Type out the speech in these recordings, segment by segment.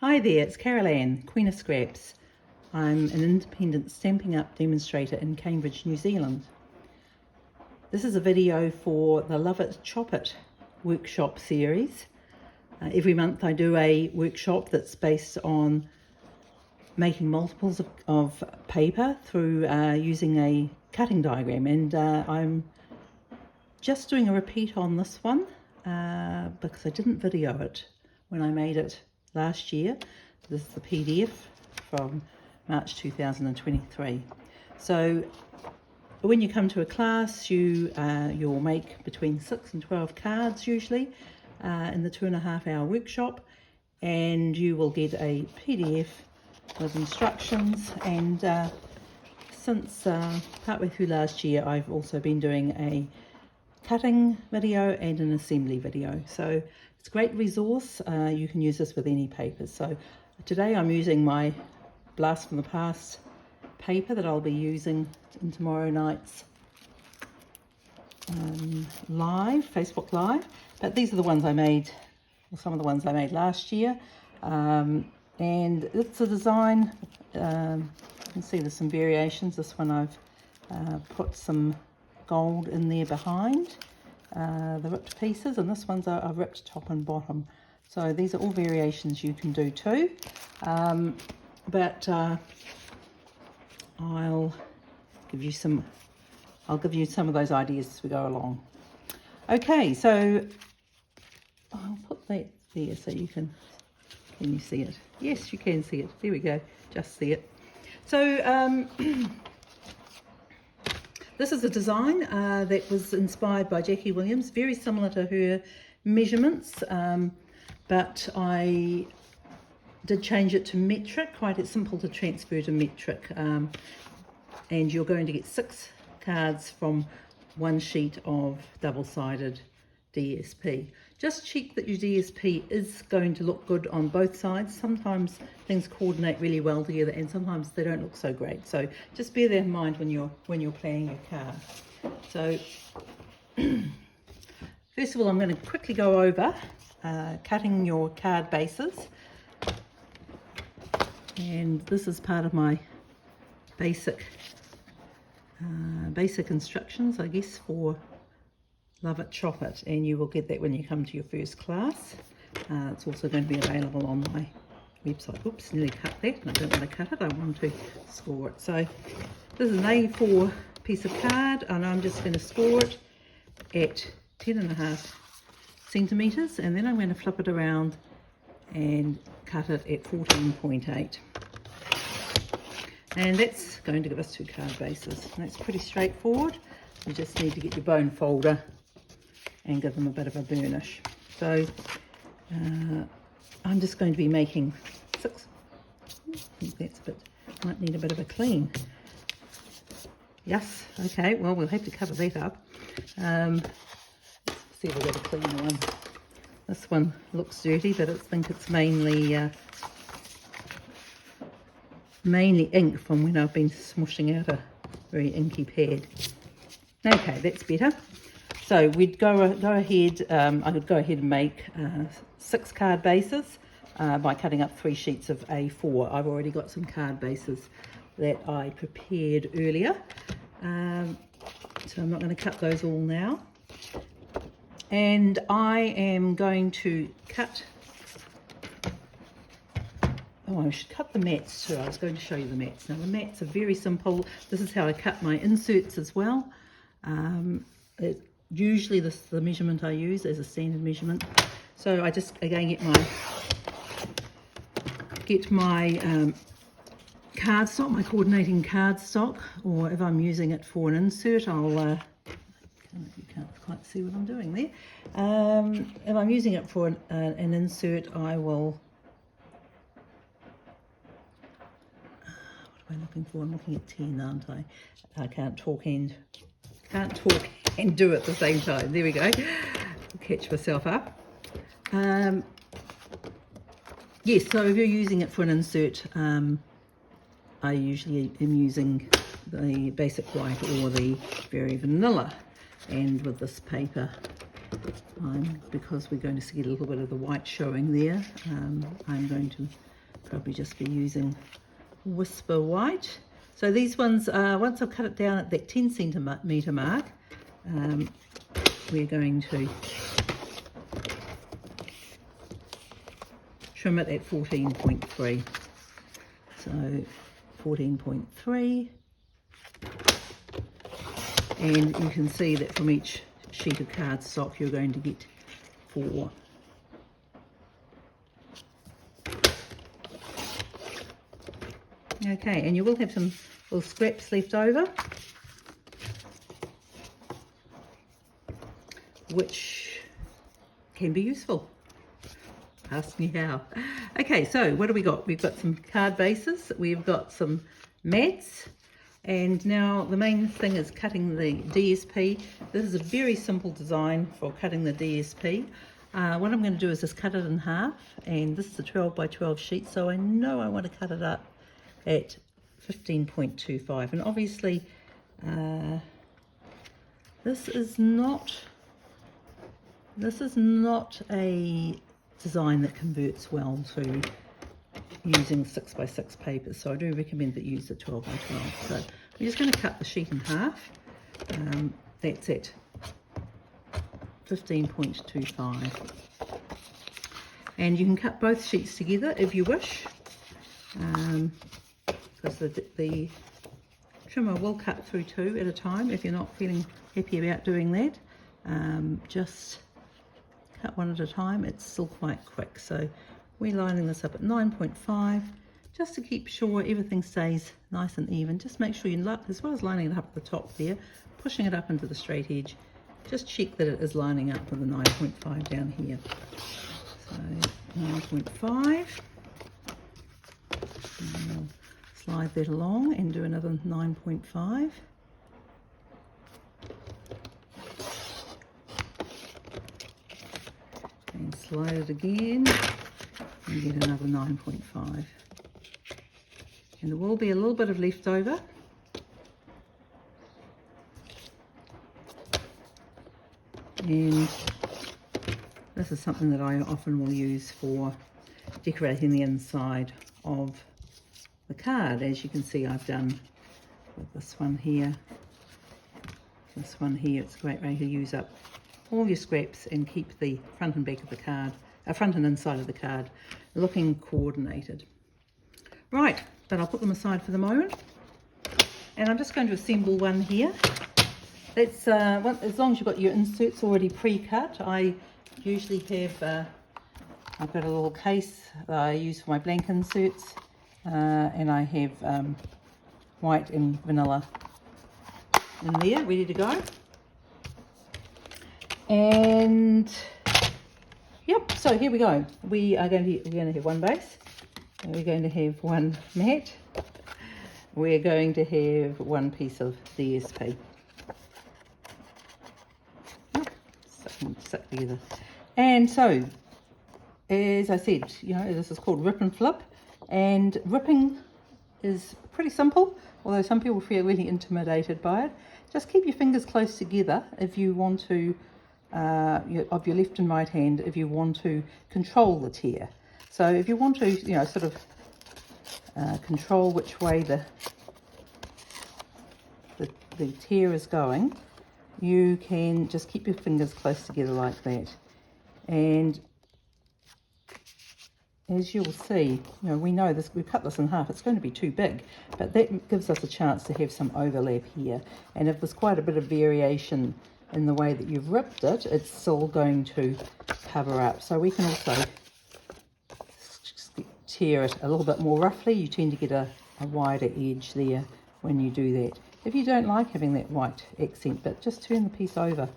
Hi there, it's Carol Ann, Queen of Scraps. I'm an independent Stampin' Up demonstrator in Cambridge, New Zealand. This is a video for the Love It, Chop It workshop series. Every month I do a workshop that's based on making multiples of paper through using a cutting diagram, and I'm just doing a repeat on this one because I didn't video it when I made it last year. This is the PDF from March 2023. So when you come to a class, you'll make between 6 and 12 cards usually in the 2.5 hour workshop, and you will get a PDF with instructions. And since partway through last year, I've also been doing a cutting video and an assembly video, so it's a great resource. You can use this with any papers. So today I'm using my Blast from the Past paper that I'll be using in tomorrow night's Facebook Live, but these are the ones I made, or some of the ones I made last year, and it's a design. You can see there's some variations. This one I've put some gold in there behind the ripped pieces, and this one's a ripped top and bottom. So these are all variations you can do too, but I'll give you some of those ideas as we go along. Okay, so I'll put that there so you can you see it? Yes, you can see it. There we go, just see it. So this is a design that was inspired by Jacquie Williams, very similar to her measurements, but I did change it to metric. Quite simple to transfer to metric, and you're going to get 6 cards from one sheet of double-sided DSP. Just check that your DSP is going to look good on both sides. Sometimes things coordinate really well together, and sometimes they don't look so great. So just bear that in mind when you're planning your card. So first of all, I'm going to quickly go over cutting your card bases, and this is part of my basic instructions, I guess, for Love It, Chop It, and you will get that when you come to your first class. It's also going to be available on my website. Oops, nearly cut that, and I don't want to cut it, I want to score it. So this is an A4 piece of card, and I'm just going to score it at 10.5 centimetres, and then I'm going to flip it around and cut it at 14.8. And that's going to give us 2 card bases. And that's pretty straightforward. You just need to get your bone folder and give them a bit of a burnish. So I'm just going to be making 6. I think that's might need a bit of a clean. Yes, okay, well, we'll have to cover that up. Let's see if we've got a cleaner one. This one looks dirty, but I think it's mainly ink from when I've been smushing out a very inky pad. Okay, that's better. So we'd go ahead, I could go ahead and make 6 card bases by cutting up 3 sheets of A4. I've already got some card bases that I prepared earlier, so I'm not going to cut those all now. And I am going to cut, I should cut the mats too. I was going to show you the mats. Now the mats are very simple. This is how I cut my inserts as well. Usually this is the measurement I use as a standard measurement. So I just again get my cardstock, my coordinating cardstock, or if I'm using it for an insert, I'll you can't quite see what I'm doing there. If I'm using it for an insert, I will. What am I looking for? I'm looking at 10, aren't I? I can't talk and do it at the same time. There we go. I'll catch myself up. Yes, so if you're using it for an insert, I usually am using the basic white or the very vanilla. And with this paper, because we're going to see a little bit of the white showing there, I'm going to probably just be using Whisper White. So these ones, once I've cut it down at that 10 centimetre mark, we're going to trim it at 14.3. So 14.3, and you can see that from each sheet of cardstock you're going to get 4. Okay, and you will have some little scraps left over, which can be useful. Ask me how. Okay, so what do we got? We've got some card bases, we've got some mats, and now the main thing is cutting the DSP. This is a very simple design for cutting the DSP. What I'm going to do is just cut it in half, and this is a 12 by 12 sheet, so I know I want to cut it up at 15.25, and obviously this is not a design that converts well to using 6 by 6 papers, so I do recommend that you use the 12 by 12. So we're just going to cut the sheet in half. That's it, 15.25, and you can cut both sheets together if you wish, because the trimmer will cut through 2 at a time. If you're not feeling happy about doing that, just cut one at a time. It's still quite quick. So we're lining this up at 9.5 just to keep sure everything stays nice and even. Just make sure you, as well as lining it up at the top there, pushing it up into the straight edge, just check that it is lining up with the 9.5 down here. So 9.5, slide that along and do another 9.5. And slide it again and get another 9.5. And there will be a little bit of leftover. And this is something that I often will use for decorating the inside of the card. As you can see, I've done with this one here. This one here, it's a great way to use up all your scraps and keep the front and back of the card, front and inside of the card looking coordinated. Right, but I'll put them aside for the moment. And I'm just going to assemble one here. That's as long as you've got your inserts already pre-cut. I usually have, I've got a little case that I use for my blank inserts, and I have white and vanilla in there, ready to go. And yep, so here we go. We're going to have one base, and we're going to have one mat. We're going to have one piece of DSP. Stuck together. And so, as I said, you know, this is called rip and flip, and ripping is pretty simple, although some people feel really intimidated by it. Just keep your fingers close together if you want to, of your left and right hand, if you want to control the tear. So if you want to, you know, sort of control which way the tear is going, you can just keep your fingers close together like that. And as you'll see, you know, we know this, we've cut this in half, it's going to be too big, but that gives us a chance to have some overlap here. And if there's quite a bit of variation in the way that you've ripped it, it's still going to cover up. So we can also tear it a little bit more roughly. You tend to get a wider edge there when you do that. If you don't like having that white accent bit, just turn the piece over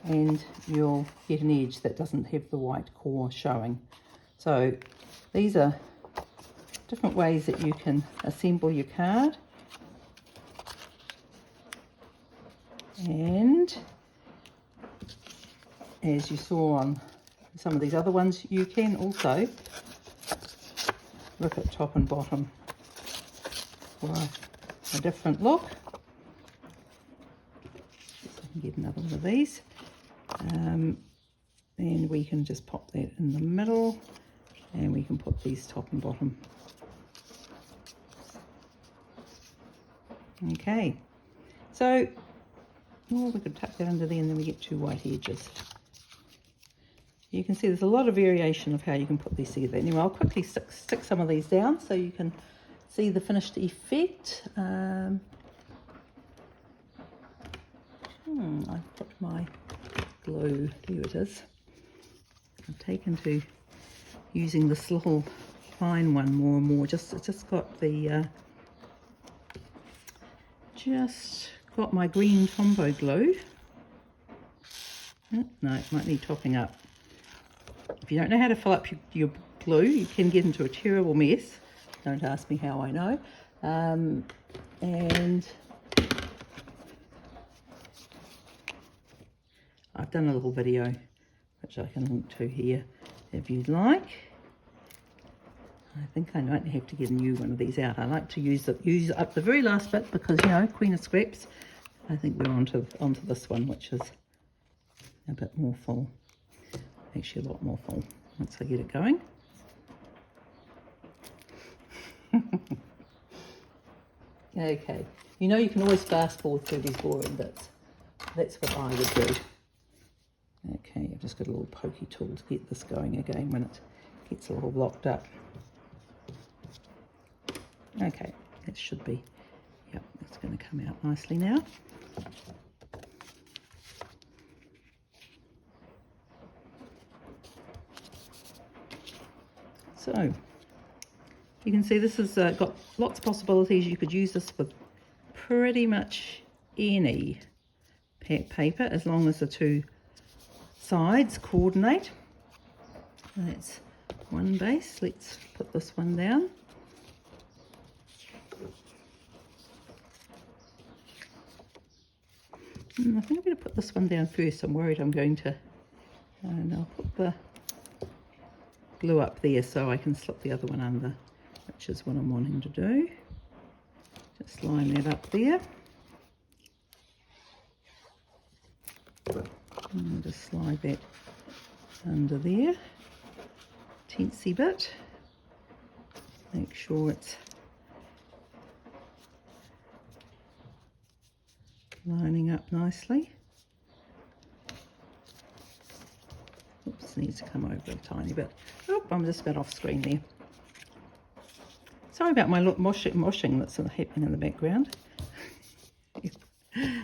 and you'll get an edge that doesn't have the white core showing. So these are different ways that you can assemble your card. And as you saw on some of these other ones, you can also rip it top and bottom for a different look. So I can get another one of these. And we can just pop that in the middle and we can put these top and bottom. Okay, so we could tuck that under there and then we get 2 white edges. You can see there's a lot of variation of how you can put these together. Anyway, I'll quickly stick some of these down so you can see the finished effect. I've put my glue, here it is. I've taken to using this little fine one more and more. It's just got the got my green Tombow glue. Oh, no, it might need topping up. If you don't know how to fill up your glue, you can get into a terrible mess. Don't ask me how I know. And I've done a little video which I can link to here if you'd like. I think I might have to get a new one of these out. I like to use up the very last bit because, you know, Queen of Scraps. I think we're onto this one, which is a bit more full. Actually, a lot more full once I get it going. Okay, you know you can always fast forward through these boring bits. That's what I would do. Okay, I've just got a little pokey tool to get this going again when it gets a little blocked up. Okay, that should be, yep, it's going to come out nicely now. So, you can see this has got lots of possibilities. You could use this with pretty much any paper as long as the 2 sides coordinate. That's one base. Let's put this one down. I think I'm going to put this one down first. I'm worried I'm going to, and I'll put the glue up there so I can slip the other one under, which is what I'm wanting to do. Just line that up there. And just slide that under there. Teensy bit. Make sure it's lining up nicely. Oops, needs to come over a tiny bit. Oh, I'm just about off screen there. Sorry about my moshing that's happening in the background.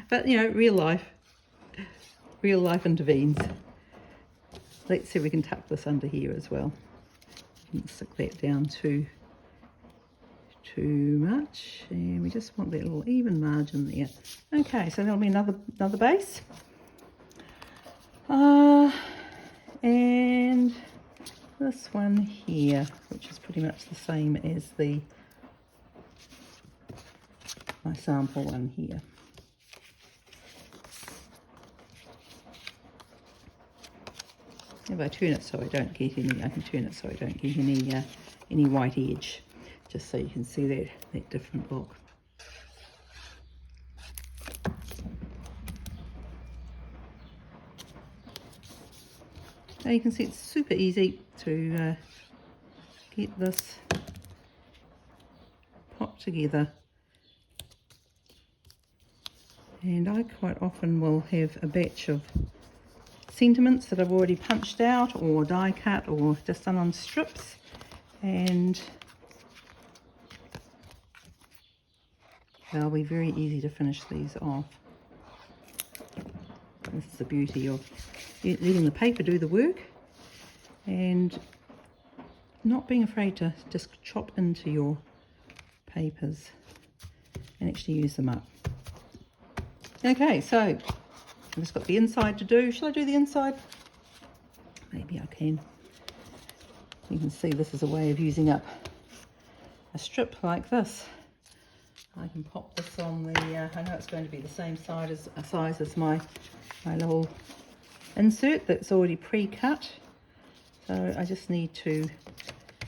But, you know, real life intervenes. Let's see if we can tuck this under here as well. Stick that down too much, and we just want that little even margin there. Okay, so there'll be another base, and this one here, which is pretty much the same as my sample one here. If I turn it so I don't get any, I can turn it so I don't get any white edge, just so you can see that different look. Now you can see it's super easy to get this pot together, and I quite often will have a batch of sentiments that I've already punched out or die cut or just done on strips, and they'll be very easy to finish these off. This is the beauty of letting the paper do the work and not being afraid to just chop into your papers and actually use them up. Okay, so I've just got the inside to do. Shall I do the inside? Maybe I can. You can see this is a way of using up a strip like this. I can pop this on the, I know it's going to be the same size as my little insert that's already pre-cut. So I just need to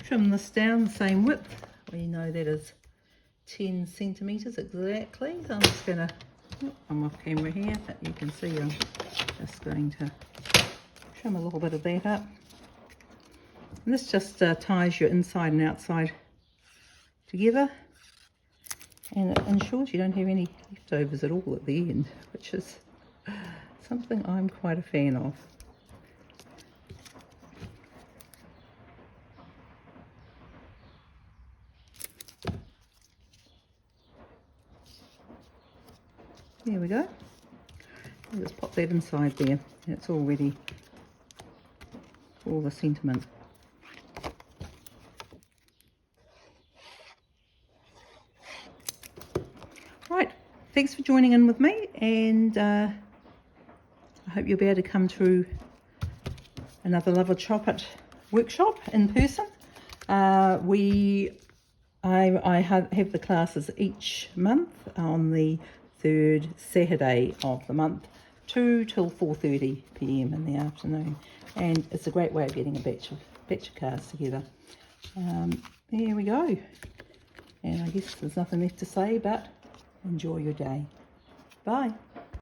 trim this down the same width. We know that is 10 centimetres exactly. So I'm just going to, I'm off camera here, but you can see I'm just going to trim a little bit of that up. And this just ties your inside and outside together, and it ensures you don't have any leftovers at all at the end, which is something I'm quite a fan of. There we go. I'll just pop that inside there, and it's all ready for all the sentiment. Right, thanks for joining in with me, and I hope you'll be able to come to another Love a Chop It workshop in person. I have the classes each month on the third Saturday of the month, 2 till 4:30 p.m. in the afternoon, and it's a great way of getting a batch of cards together. There we go, and I guess there's nothing left to say but enjoy your day. Bye.